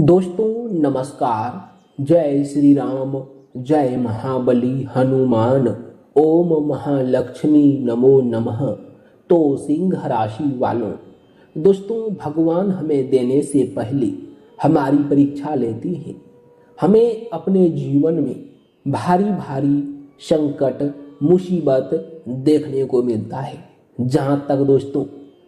दोस्तों नमस्कार। जय श्री राम, जय महाबली हनुमान, ओम महालक्ष्मी नमो नमः। तो सिंह राशि वालों, दोस्तों भगवान हमें देने से पहले हमारी परीक्षा लेती है। हमें अपने जीवन में भारी भारी संकट मुसीबत देखने को मिलता है। जहाँ तक दोस्तों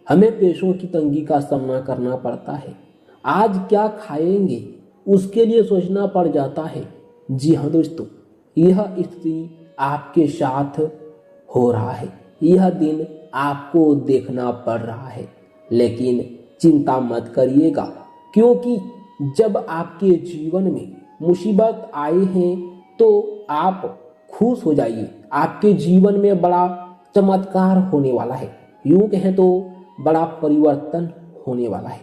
हमें पैसों की तंगी का सामना करना पड़ता है। आज क्या खाएंगे उसके लिए सोचना पड़ जाता है। जी हाँ दोस्तों, यह स्थिति आपके साथ हो रहा है। यह दिन आपको देखना पड़ रहा है, लेकिन चिंता मत करिएगा, क्योंकि जब आपके जीवन में मुसीबत आए हैं तो आप खुश हो जाइए। आपके जीवन में बड़ा चमत्कार होने वाला है, यूं कहें तो बड़ा परिवर्तन होने वाला है।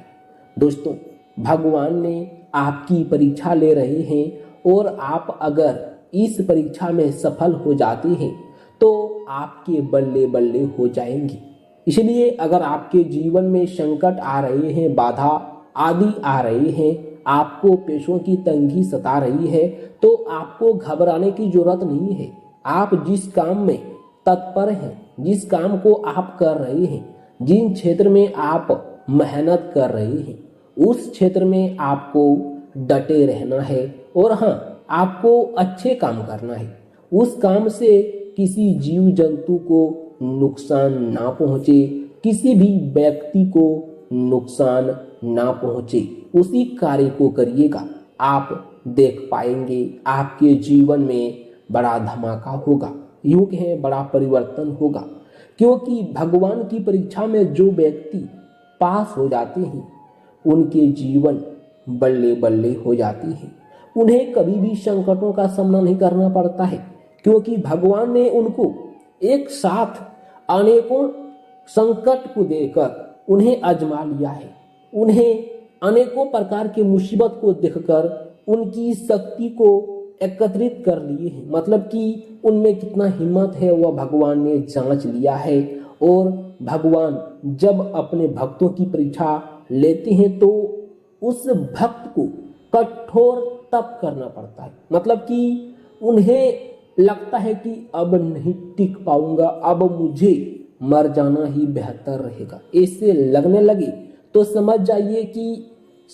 दोस्तों भगवान ने आपकी परीक्षा ले रहे हैं और आप अगर इस परीक्षा में सफल हो जाते हैं तो आपके बल्ले बल्ले हो जाएंगे। इसलिए अगर आपके जीवन में संकट आ रहे हैं, बाधा आदि आ रहे हैं, आपको पैसों की तंगी सता रही है, तो आपको घबराने की जरूरत नहीं है। आप जिस काम में तत्पर हैं, जिस काम को आप कर रहे हैं, जिन क्षेत्र में आप मेहनत कर रहे हैं, उस क्षेत्र में आपको डटे रहना है और हाँ, आपको अच्छे काम करना है। उस काम से किसी जीव जंतु को नुकसान ना पहुंचे, किसी भी व्यक्ति को नुकसान ना पहुंचे, उसी कार्य को करिएगा। आप देख पाएंगे आपके जीवन में बड़ा धमाका होगा, यूं कहें बड़ा परिवर्तन होगा। क्योंकि भगवान की परीक्षा में जो व्यक्ति पास हो जाते हैं उनके जीवन बल्ले बल्ले हो जाती है। उन्हें कभी भी संकटों का सामना नहीं करना पड़ता है, क्योंकि भगवान ने उनको एक साथ अनेकों संकट को देकर उन्हें आजमा लिया है। उन्हें अनेकों प्रकार की मुसीबत को देखकर उनकी शक्ति को एकत्रित कर लिए हैं। मतलब कि उनमें कितना हिम्मत है वह भगवान ने जांच लिया है। और भगवान जब अपने भक्तों की परीक्षा लेते हैं तो उस भक्त को कठोर तप करना पड़ता है। मतलब कि उन्हें लगता है कि अब नहीं टिक पाऊंगा, अब मुझे मर जाना ही बेहतर रहेगा। ऐसे लगने लगे तो समझ जाइए कि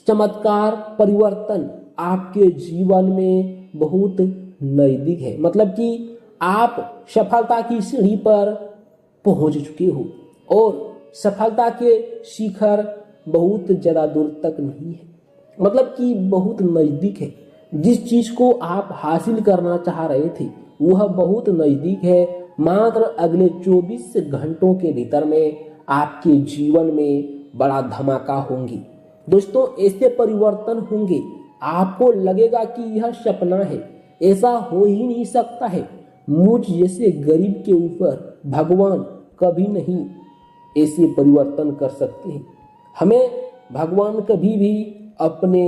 चमत्कार परिवर्तन आपके जीवन में बहुत नजदीक है। मतलब कि आप सफलता की सीढ़ी पर पहुंच चुके हो और सफलता के शिखर बहुत ज्यादा दूर तक नहीं है, मतलब कि बहुत नजदीक है। जिस चीज को आप हासिल करना चाह रहे थे वह बहुत नजदीक है। मात्र अगले 24 घंटों के भीतर में आपके जीवन में बड़ा धमाका होंगे। दोस्तों ऐसे परिवर्तन होंगे, आपको लगेगा कि यह सपना है, ऐसा हो ही नहीं सकता है। मुझ जैसे गरीब के ऊपर भगवान कभी नहीं ऐसे परिवर्तन कर सकते हैं। हमें भगवान कभी भी अपने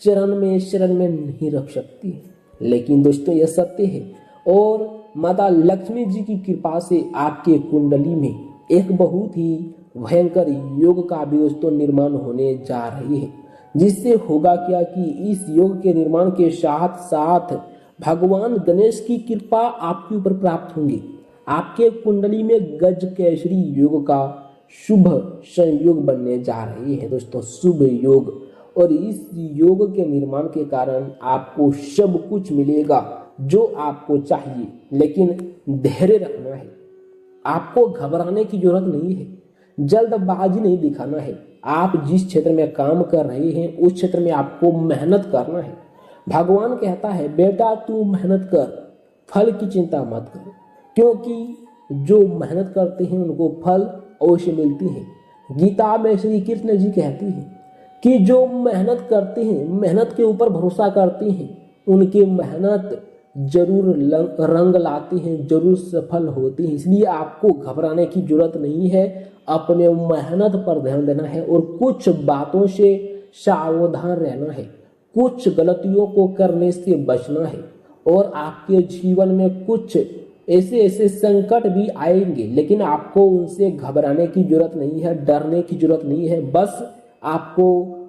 शरण में नहीं रख सकती, लेकिन दोस्तों यह सत्य है। और माता लक्ष्मी जी की कृपा से आपके कुंडली में एक बहुत ही भयंकर योग का भी दोस्तों निर्माण होने जा रही है। जिससे होगा क्या कि इस योग के निर्माण के साथ साथ भगवान गणेश की कृपा आपके ऊपर प्राप्त होंगी। आपके कुंडली में गज केसरी योग का शुभ संयोग बनने जा रही है दोस्तों, शुभ योग। और इस योग के निर्माण के कारण आपको सब कुछ मिलेगा जो आपको चाहिए, लेकिन धैर्य रखना है। आपको घबराने की जरूरत नहीं है, जल्दबाजी नहीं दिखाना है। आप जिस क्षेत्र में काम कर रहे हैं उस क्षेत्र में आपको मेहनत करना है। भगवान कहता है बेटा तू मेहनत कर, फल की चिंता मत कर, क्योंकि जो मेहनत करते हैं उनको फल अवश्य मिलती है। गीता में श्री कृष्ण जी कहते हैं कि जो मेहनत करते हैं, मेहनत के ऊपर भरोसा करते हैं, उनकी मेहनत जरूर रंग लाती हैं, जरूर सफल होती हैं। इसलिए आपको घबराने की जरूरत नहीं है, अपने मेहनत पर ध्यान देना है और कुछ बातों से सावधान रहना है, कुछ गलतियों को करने से बचना है। और आपके जीवन में कुछ ऐसे संकट भी आएंगे, लेकिन आपको उनसे घबराने की जरूरत नहीं है, डरने की जरूरत नहीं है। बस आपको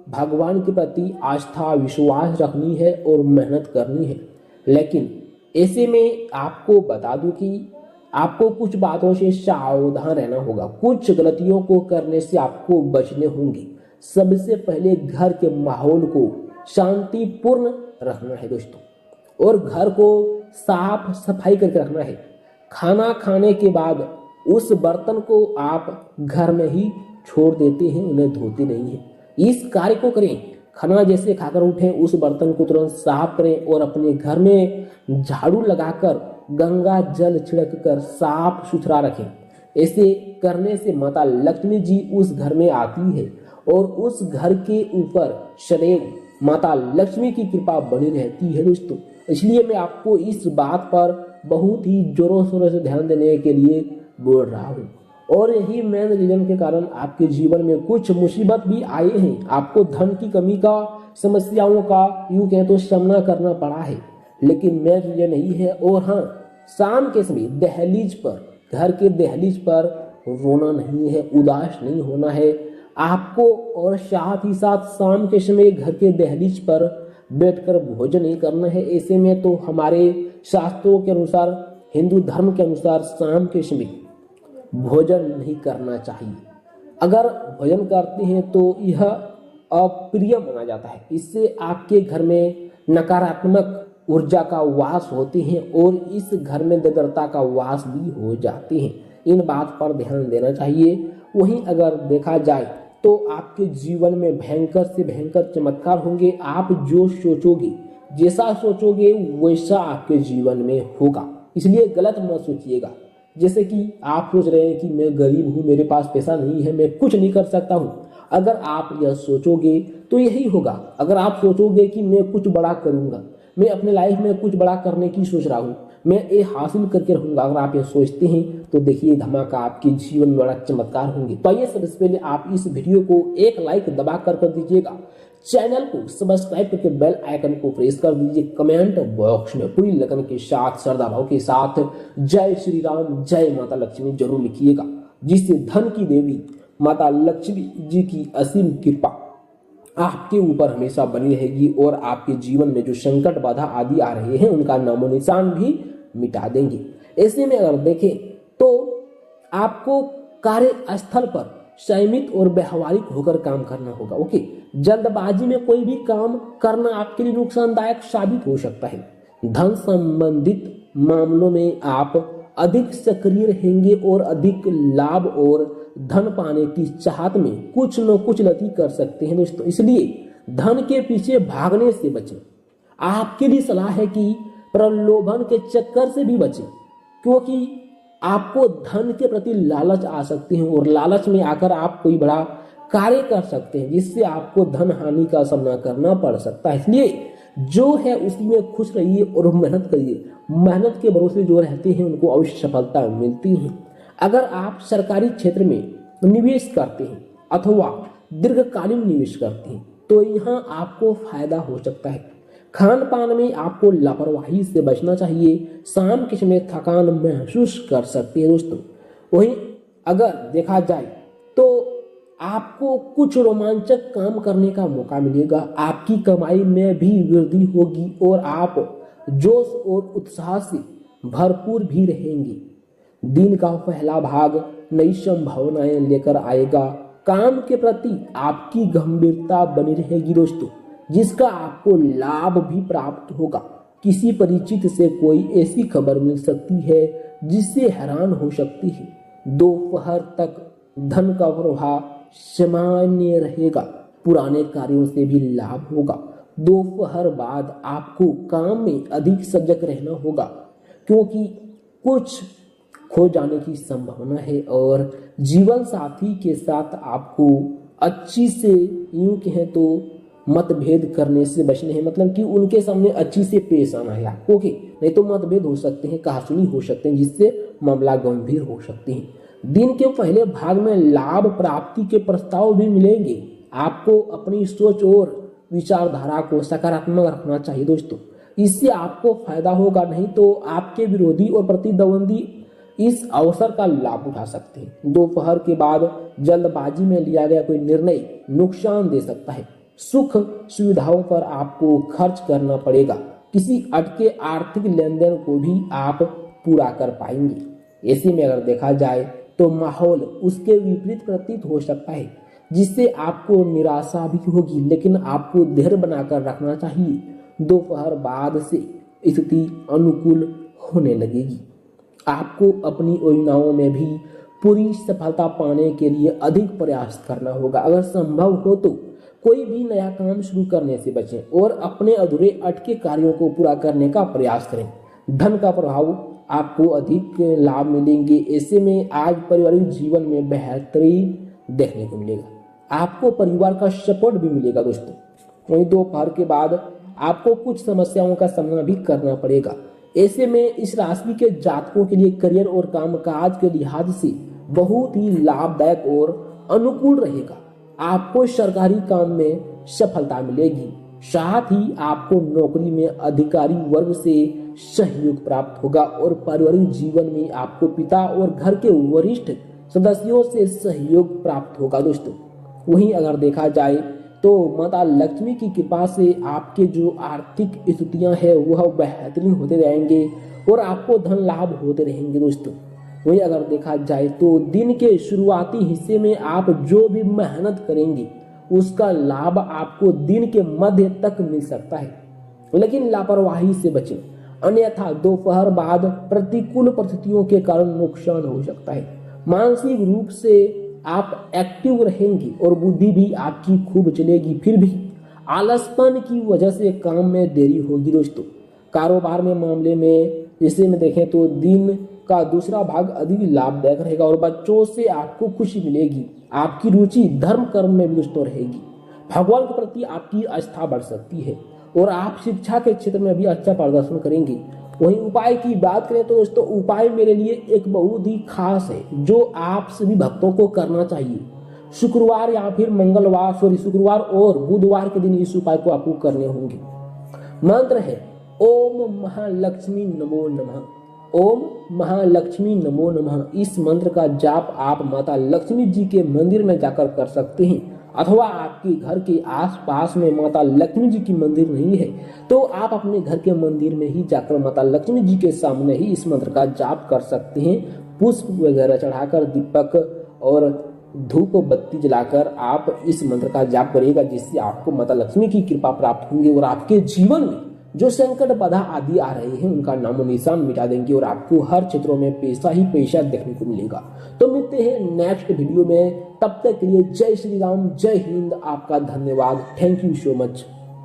भगवान के प्रति आस्था विश्वास रखनी है और मेहनत करनी है। लेकिन ऐसे में आपको बता दूं कि आपको कुछ बातों से सावधान रहना होगा, कुछ गलतियों को करने से आपको बचने होंगे। सबसे पहले घर के माहौल को शांतिपूर्ण रखना है दोस्तों, और घर को साफ सफाई करके रखना है। खाना खाने के बाद उस बर्तन को आप घर में ही छोड़ देते हैं, उन्हें धोते नहीं हैं। इस कार्य को करें। खाना जैसे खाकर उठें उस बर्तन को तुरंत साफ करें और अपने घर में झाड़ू लगाकर गंगा जल छिड़क कर साफ सुथरा रखें। ऐसे करने से माता लक्ष्मी जी उस घर में आती है और उस घर के ऊपर सदैव माता लक्ष्मी की कृपा बनी रहती है दोस्तों। इसलिए मैं आपको इस बात पर बहुत ही जोरों शोरों से ध्यान देने के लिए बोल रहा हूँ। और यही मेन रीजन के कारण आपके जीवन में कुछ मुसीबत भी आए हैं, आपको धन की कमी का, समस्याओं का यूं कहें तो सामना करना पड़ा है, लेकिन मेन रीजन नहीं है। और हाँ, शाम के समय दहलीज पर, घर के दहलीज पर रोना नहीं है, उदास नहीं होना है आपको। और साथ ही साथ शाम के समय घर के दहलीज पर बैठकर भोजन नहीं करना है। ऐसे में तो हमारे शास्त्रों के अनुसार, हिंदू धर्म के अनुसार शाम के समय भोजन नहीं करना चाहिए। अगर भोजन करते हैं तो यह अप्रिय माना जाता है। इससे आपके घर में नकारात्मक ऊर्जा का वास होते हैं और इस घर में दरिद्रता का वास भी हो जाते हैं। इन बात पर ध्यान देना चाहिए। वहीं अगर देखा जाए तो आपके जीवन में भयंकर से भयंकर चमत्कार होंगे। आप जो सोचोगे, जैसा सोचोगे वैसा आपके जीवन में होगा। इसलिए गलत मत सोचिएगा। जैसे कि आप सोच रहे हैं कि मैं गरीब हूँ, मेरे पास पैसा नहीं है, मैं कुछ नहीं कर सकता हूँ। अगर आप यह सोचोगे तो यही होगा। अगर आप सोचोगे कि मैं कुछ बड़ा करूँगा, मैं अपने लाइफ में कुछ बड़ा करने की सोच रहा हूँ, मैं ये हासिल करके रहूँगा, अगर आप ये सोचते हैं तो देखिए धमाका आपके जीवन में बड़ा चमत्कार होंगे। तो आइए सबसे पहले आप इस वीडियो को एक लाइक दबा कर दीजिएगा, चैनल को सब्सक्राइब करके बेल आइकन को प्रेस कर दीजिए। कमेंट बॉक्स में पूरी लगन के साथ, श्रद्धा भाव के साथ जय श्री राम, जय माता लक्ष्मी जरूर लिखिएगा, जिससे धन की देवी माता लक्ष्मी जी की असीम कृपा आपके ऊपर हमेशा बनी रहेगी और आपके जीवन में जो संकट बाधा आदि आ रहे हैं उनका नामो निशान भी मिटा देंगे। ऐसे में अगर देखें तो आपको कार्यस्थल पर संयमित और व्यवहारिक होकर काम करना होगा। ओके, जल्दबाजी में कोई भी काम करना आपके लिए नुकसानदायक साबित हो सकता है। धन संबंधित मामलों में आप अधिक सक्रिय रहेंगे और अधिक लाभ और धन पाने की चाहत में कुछ न कुछ गलती कर सकते हैं दोस्तों। इसलिए धन के पीछे भागने से बचें। आपके लिए सलाह है कि प्रलोभन के चक्कर से भी बचें, क्योंकि आपको धन के प्रति लालच आ सकते हैं और लालच में आकर आप कोई बड़ा कार्य कर सकते हैं जिससे आपको धन हानि का सामना करना पड़ सकता है। इसलिए जो है उसी में खुश रहिए और मेहनत करिए। मेहनत के भरोसे जो रहते हैं उनको अवश्य सफलता मिलती है। अगर आप सरकारी क्षेत्र में निवेश करते हैं अथवा दीर्घकालीन निवेश करते हैं तो यहाँ आपको फायदा हो सकता है। खान पान में आपको लापरवाही से बचना चाहिए। शाम के समय थकान महसूस कर सकते हैं दोस्तों। वहीं अगर देखा जाए तो आपको कुछ रोमांचक काम करने का मौका मिलेगा। आपकी कमाई में भी वृद्धि होगी और आप जोश और उत्साह से भरपूर भी रहेंगे। दिन का पहला भाग नई संभावनाएं लेकर आएगा। काम के प्रति आपकी गंभीरता बनी रहेगी दोस्तों, जिसका आपको लाभ भी प्राप्त होगा। किसी परिचित से कोई ऐसी खबर मिल सकती है जिससे हैरान हो सकती है। दोपहर तक धन का प्रवाह सामान्य रहेगा। पुराने कार्यों से भी लाभ होगा। दोपहर बाद आपको काम में अधिक सजग रहना होगा, क्योंकि कुछ खो जाने की संभावना है और जीवन साथी के साथ आपको अच्छी से यूं कहें तो मतभेद करने से बचने हैं। मतलब कि उनके सामने अच्छी से पेश आना है आपको, ओके, नहीं तो मतभेद हो सकते हैं, कहासुनी हो सकते हैं, जिससे मामला गंभीर हो सकते हैं। दिन के पहले भाग में लाभ प्राप्ति के प्रस्ताव भी मिलेंगे। आपको अपनी सोच और विचारधारा को सकारात्मक रखना चाहिए दोस्तों, इससे आपको फायदा होगा। नहीं तो आपके विरोधी और प्रतिद्वंदी इस अवसर का लाभ उठा सकते हैं। दोपहर के बाद जल्दबाजी में लिया गया कोई निर्णय नुकसान दे सकता है। सुख सुविधाओं पर आपको खर्च करना पड़ेगा। किसी अटके आर्थिक लेन देन को भी आप पूरा कर पाएंगे। ऐसे में अगर देखा जाए तो माहौल उसके विपरीत प्रतीत हो सकता है, जिससे आपको निराशा भी होगी, लेकिन आपको धैर्य बनाकर रखना चाहिए। दोपहर बाद से स्थिति अनुकूल होने लगेगी। आपको अपनी योजनाओं में भी पूरी सफलता पाने के लिए अधिक प्रयास करना होगा। अगर संभव हो तो कोई भी नया काम शुरू करने से बचें और अपने अधूरे अटके कार्यों को पूरा करने का प्रयास करें। धन का प्रभाव आपको अधिक लाभ मिलेंगे। ऐसे में आज पारिवारिक जीवन में बेहतरी देखने को मिलेगा। आपको परिवार का सपोर्ट भी मिलेगा दोस्तों। वहीं दोपहर के बाद आपको कुछ समस्याओं का सामना भी करना पड़ेगा। ऐसे में इस राशि के जातकों के लिए करियर और कामकाज के लिहाज से बहुत ही लाभदायक और अनुकूल रहेगा। आपको सरकारी काम में सफलता मिलेगी। साथ ही आपको नौकरी में अधिकारी वर्ग से सहयोग प्राप्त होगा और पारिवारिक जीवन में आपको पिता और घर के वरिष्ठ सदस्यों से सहयोग प्राप्त होगा दोस्तों। वहीं अगर देखा जाए तो माता लक्ष्मी की कृपा से आपके जो आर्थिक स्थितियां हैं वह बेहतरीन होते रहेंगे और आपको धन लाभ होते रहेंगे दोस्तों। वहीं अगर देखा जाए तो दिन के शुरुआती हिस्से में आप जो भी मेहनत करेंगे उसका लाभ आपको दिन के मध्य तक मिल सकता है, लेकिन लापरवाही से बचें, अन्यथा दोपहर बाद प्रतिकूल परिस्थितियों के कारण नुकसान हो सकता है। मानसिक रूप से आप एक्टिव रहेंगे और बुद्धि भी आपकी खूब चलेगी, फिर भी आलसपन की वजह से काम में देरी होगी दोस्तों। कारोबार में मामले में जैसे में देखें तो दिन का दूसरा भाग अधिक लाभदायक रहेगा और बच्चों से आपको खुशी मिलेगी। आपकी रुचि धर्म कर्म में भी दोस्तों रहेगी। भगवान के प्रति आपकी आस्था बढ़ सकती है और आप शिक्षा के क्षेत्र में भी अच्छा प्रदर्शन करेंगे। वहीं उपाय की बात करें तो दोस्तों उपाय मेरे लिए एक बहुत ही खास है जो आप सभी भक्तों को करना चाहिए। शुक्रवार या फिर शुक्रवार और बुधवार के दिन इस उपाय को आपको करने होंगे। मंत्र है ओम महालक्ष्मी नमो नमः। ओम महालक्ष्मी नमो नमः। इस मंत्र का जाप आप माता लक्ष्मी जी के मंदिर में जाकर कर सकते हैं, अथवा आपके घर के आसपास में माता लक्ष्मी जी की मंदिर नहीं है तो आप अपने घर के मंदिर में ही जाकर माता लक्ष्मी जी के सामने ही इस मंत्र का जाप कर सकते हैं। पुष्प वगैरह चढ़ाकर, दीपक और धूप बत्ती जलाकर आप इस मंत्र का जाप करिएगा, जिससे आपको माता लक्ष्मी की कृपा प्राप्त होंगी और आपके जीवन में जो संकट बाधा आदि आ रहे हैं उनका नामो निशान मिटा देंगे और आपको हर क्षेत्रों में पैसा ही पैसा देखने को मिलेगा। तो मिलते हैं नेक्स्ट वीडियो में, तब तक के लिए जय श्री राम, जय हिंद। आपका धन्यवाद। Thank you so much.